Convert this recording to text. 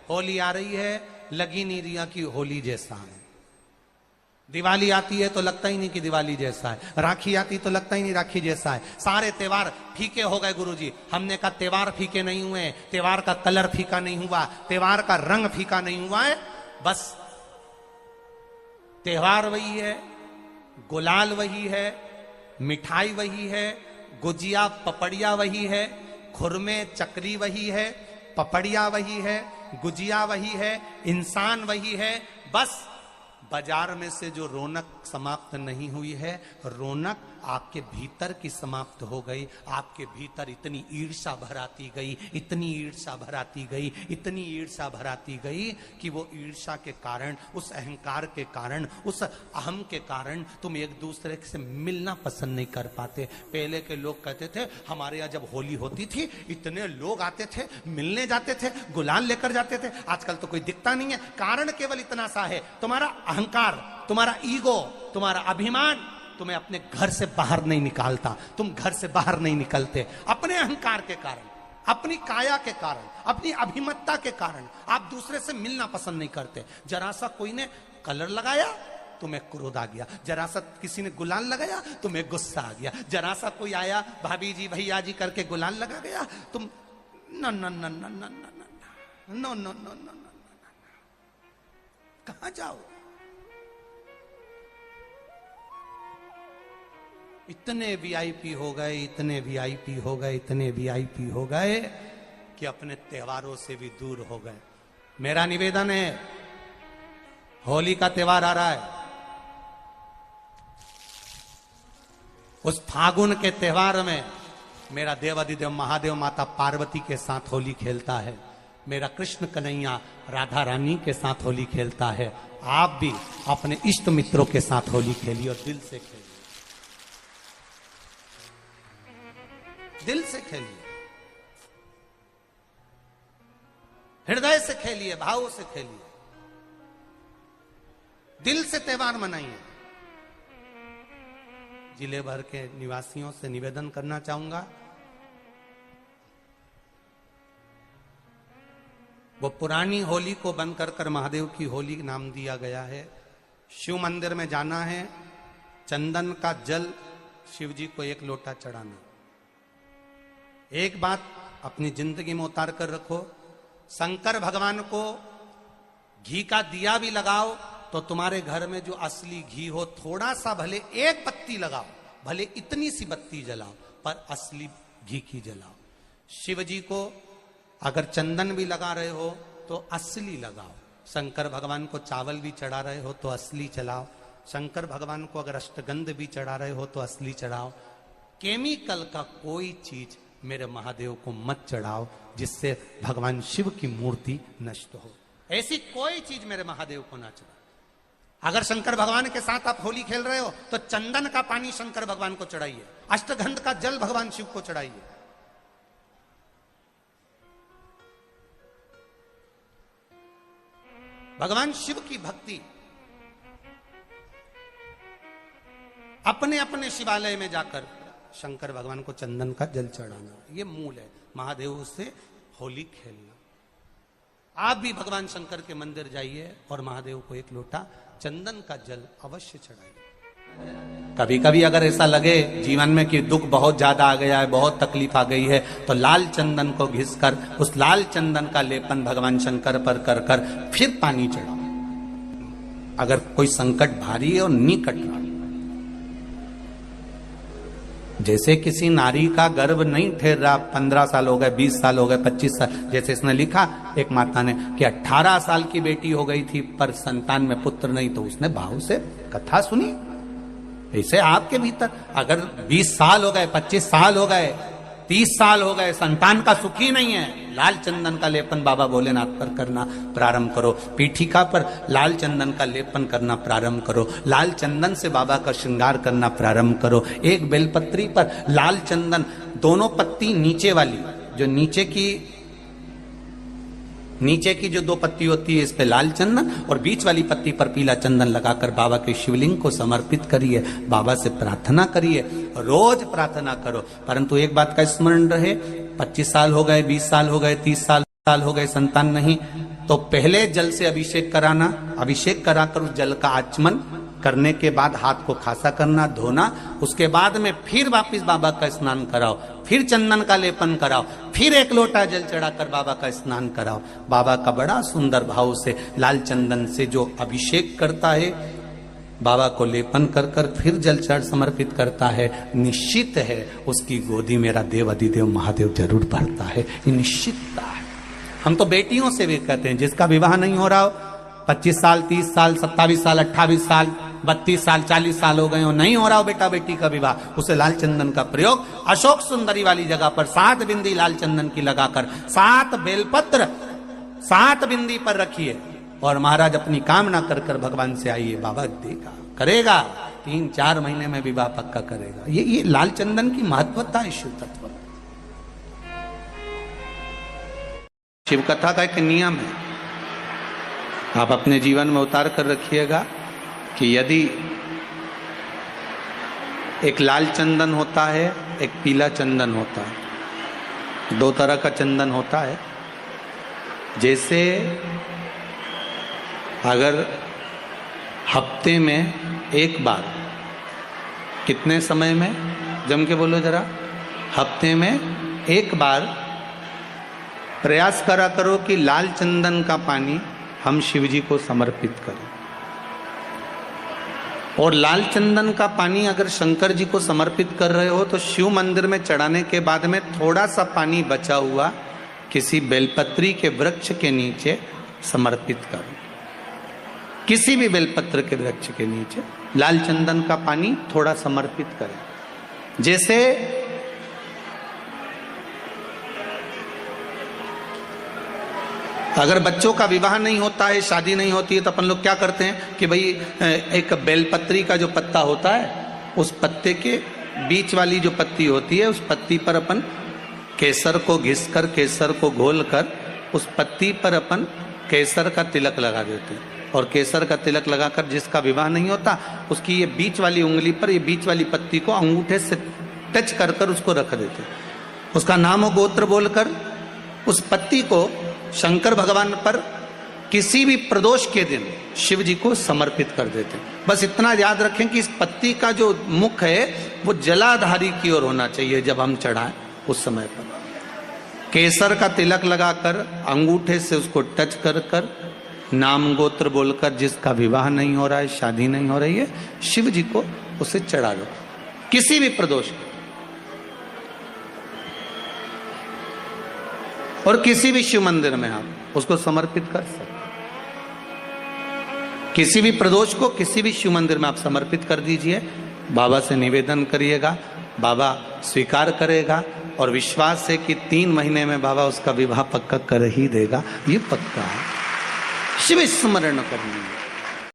होली आ रही है, लगी नहीं रिया की होली जैसा है। दिवाली आती है तो लगता ही नहीं कि दिवाली जैसा है। राखी आती तो लगता ही नहीं राखी जैसा है। सारे त्योहार फीके हो गए गुरुजी। हमने कहा त्योहार फीके नहीं हुए, त्योहार का कलर फीका नहीं हुआ, त्योहार का रंग फीका नहीं हुआ है। बस त्योहार वही है, गुलाल वही है, मिठाई वही है, गुजिया पपड़िया वही है, खुरमे चकरी वही है, पपड़िया वही है, गुजिया वही है, इंसान वही है। बस बाजार में से जो रौनक समाप्त नहीं हुई है, रौनक आपके भीतर की समाप्त हो गई। आपके भीतर इतनी ईर्ष्या भराती गई, इतनी ईर्ष्या भराती गई, इतनी ईर्ष्या भराती गई कि वो ईर्ष्या के कारण, उस अहंकार के कारण, उस अहम के कारण तुम एक दूसरे से मिलना पसंद नहीं कर पाते। पहले के लोग कहते थे हमारे यहाँ जब होली होती थी इतने लोग आते थे, मिलने जाते थे, गुलाल लेकर जाते थे। आजकल तो कोई दिखता नहीं है। कारण केवल इतना सा है, तुम्हारा अहंकार, तुम्हारा ईगो, तुम्हारा अभिमान तुम्हें अपने घर से बाहर नहीं निकालता। तुम घर से बाहर नहीं निकलते अपने अहंकार के कारण, अपनी काया के कारण, अपनी अभिमतता के कारण। आप दूसरे से मिलना पसंद नहीं करते। जरा सा कोई ने कलर लगाया तुम्हें क्रोध आ गया, जरा सा किसी ने गुलाल लगाया तुम्हें गुस्सा आ गया, जरा सा कोई आया भाभी जी भैया जी करके गुलाल लगा गया, तुम न न न न न न न न न कहां जाओ। इतने वीआईपी हो गए, इतने वीआईपी हो गए, इतने वीआईपी हो गए कि अपने त्योहारों से भी दूर हो गए। मेरा निवेदन है, होली का त्योहार आ रहा है, उस फागुन के त्योहार में मेरा देवाधिदेव महादेव माता पार्वती के साथ होली खेलता है, मेरा कृष्ण कन्हैया राधा रानी के साथ होली खेलता है। आप भी अपने इष्ट मित्रों के साथ होली खेलिए और दिल से खेलिए, दिल से खेलिए, हृदय से खेलिए, भाव से खेलिए, दिल से त्योहार मनाइए। जिले भर के निवासियों से निवेदन करना चाहूंगा, वो पुरानी होली को बंद कर महादेव की होली नाम दिया गया है। शिव मंदिर में जाना है, चंदन का जल शिव जी को 1 लोटा चढ़ाना। एक बात अपनी जिंदगी में उतार कर रखो, शंकर भगवान को घी का दिया भी लगाओ तो तुम्हारे घर में जो असली घी हो, थोड़ा सा भले 1 पत्ती लगाओ, भले इतनी सी बत्ती जलाओ, पर असली घी की जलाओ। शिव जी को अगर चंदन भी लगा रहे हो तो असली लगाओ। शंकर भगवान को चावल भी चढ़ा रहे हो तो असली चढ़ाओ। शंकर भगवान को अगर अष्टगंध भी चढ़ा रहे हो तो असली चढ़ाओ। केमिकल का कोई चीज मेरे महादेव को मत चढ़ाओ जिससे भगवान शिव की मूर्ति नष्ट हो। ऐसी कोई चीज मेरे महादेव को ना चढ़ाओ। अगर शंकर भगवान के साथ आप होली खेल रहे हो तो चंदन का पानी शंकर भगवान को चढ़ाइए, अष्टगंध का जल भगवान शिव को चढ़ाइए। भगवान शिव की भक्ति अपने अपने शिवालय में जाकर शंकर भगवान को चंदन का जल चढ़ाना, ये मूल है महादेव से होली खेलना। आप भी भगवान शंकर के मंदिर जाइए और महादेव को 1 लोटा चंदन का जल अवश्य चढ़ाइए। कभी कभी अगर ऐसा लगे जीवन में कि दुख बहुत ज्यादा आ गया है, बहुत तकलीफ आ गई है, तो लाल चंदन को घिसकर उस लाल चंदन का लेपन भगवान शंकर पर कर फिर पानी चढ़ाओ। अगर कोई संकट भारी है और निकट रहा, जैसे किसी नारी का गर्भ नहीं ठहर रहा, 15 साल हो गए, 20 साल हो गए, 25 साल, जैसे इसने लिखा एक माता ने कि 18 साल की बेटी हो गई थी पर संतान में पुत्र नहीं, तो उसने भाव से कथा सुनी। ऐसे आपके भीतर अगर 20 साल हो गए, 25 साल हो गए, 30 साल हो गए, संतान का सुख ही नहीं है, लाल चंदन का लेपन बाबा भोलेनाथ पर करना प्रारंभ करो। पीठिका पर लाल चंदन का लेपन करना प्रारंभ करो। लाल चंदन से बाबा का श्रृंगार करना प्रारंभ करो। एक बेलपत्री पर लाल चंदन, दोनों पत्ती नीचे वाली, जो नीचे की जो 2 पत्ती होती है इस पे लाल चंदन, और बीच वाली पत्ती पर पीला चंदन लगाकर बाबा के शिवलिंग को समर्पित करिए। बाबा से प्रार्थना करिए, रोज प्रार्थना करो। परंतु एक बात का स्मरण रहे, 25 साल हो गए, 20 साल हो गए, 30 साल साल हो गए संतान नहीं, तो पहले जल से अभिषेक कराना, अभिषेक कराकर उस जल का आचमन करने के बाद हाथ को खासा करना, धोना, उसके बाद में फिर वापिस बाबा का स्नान कराओ, फिर चंदन का लेपन कराओ, फिर एक लोटा जल चढ़ाकर बाबा का स्नान कराओ। बाबा का बड़ा सुंदर भाव से लाल चंदन से जो अभिषेक करता है, बाबा को लेपन कर कर फिर जल चढ़ समर्पित करता है, निश्चित है उसकी गोदी मेरा देव अधिदेव महादेव जरूर भरता है, ये निश्चितता है। हम तो बेटियों से भी कहते हैं, जिसका विवाह नहीं हो रहा हो, 25 साल 30 साल 27 साल 28 साल 32 साल 40 साल हो गए हो, नहीं हो रहा हो बेटा बेटी का विवाह, उसे लाल चंदन का प्रयोग अशोक सुंदरी वाली जगह पर 7 बिंदी लाल चंदन की लगाकर 7 बेलपत्र 7 बिंदी पर रखिए और महाराज अपनी कामना कर कर भगवान से आइए, बाबा देगा, करेगा, 3-4 महीने में विवाह पक्का करेगा। ये लाल चंदन की महत्वता है शिव तत्व। शिव कथा का एक नियम है, आप अपने जीवन में उतार कर रखिएगा कि यदि एक लाल चंदन होता है, एक पीला चंदन होता है, 2 तरह का चंदन होता है। जैसे अगर हफ्ते में एक बार, कितने समय में, जम के बोलो जरा, हफ्ते में एक बार प्रयास करा करो कि लाल चंदन का पानी हम शिव जी को समर्पित करें। और लाल चंदन का पानी अगर शंकर जी को समर्पित कर रहे हो तो शिव मंदिर में चढ़ाने के बाद में थोड़ा सा पानी बचा हुआ किसी बेलपत्री के वृक्ष के नीचे समर्पित करो। किसी भी बेलपत्र के वृक्ष के नीचे लाल चंदन का पानी थोड़ा समर्पित करें। जैसे अगर बच्चों का विवाह नहीं होता है, शादी नहीं होती है, तो अपन लोग क्या करते हैं कि भाई एक बेलपत्री का जो पत्ता होता है, उस पत्ते के बीच वाली जो पत्ती होती है, उस पत्ती पर अपन केसर को घिस कर, केसर को घोल कर, उस पत्ती पर अपन केसर का तिलक लगा देते हैं। और केसर का तिलक लगाकर जिसका विवाह नहीं होता, उसकी ये बीच वाली उंगली पर ये बीच वाली पत्ती को अंगूठे से टच कर कर उसको रख देते हैं। उसका नाम और गोत्र बोलकर उस पत्ती को शंकर भगवान पर किसी भी प्रदोष के दिन शिव जी को समर्पित कर देते हैं। बस इतना याद रखें कि इस पत्ती का जो मुख है वो जलाधारी की ओर होना चाहिए। जब हम चढ़ाएं उस समय पर केसर का तिलक लगाकर अंगूठे से उसको टच कर कर नाम गोत्र बोलकर, जिसका विवाह नहीं हो रहा है, शादी नहीं हो रही है, शिव जी को उसे चढ़ा दो किसी भी प्रदोष को। और किसी भी शिव मंदिर में आप उसको समर्पित कर सकते। किसी भी प्रदोष को किसी भी शिव मंदिर में आप समर्पित कर दीजिए, बाबा से निवेदन करिएगा, बाबा स्वीकार करेगा और विश्वास है कि 3 महीने में बाबा उसका विवाह पक्का कर ही देगा। ये पक्का है। शिव स्मरण करना।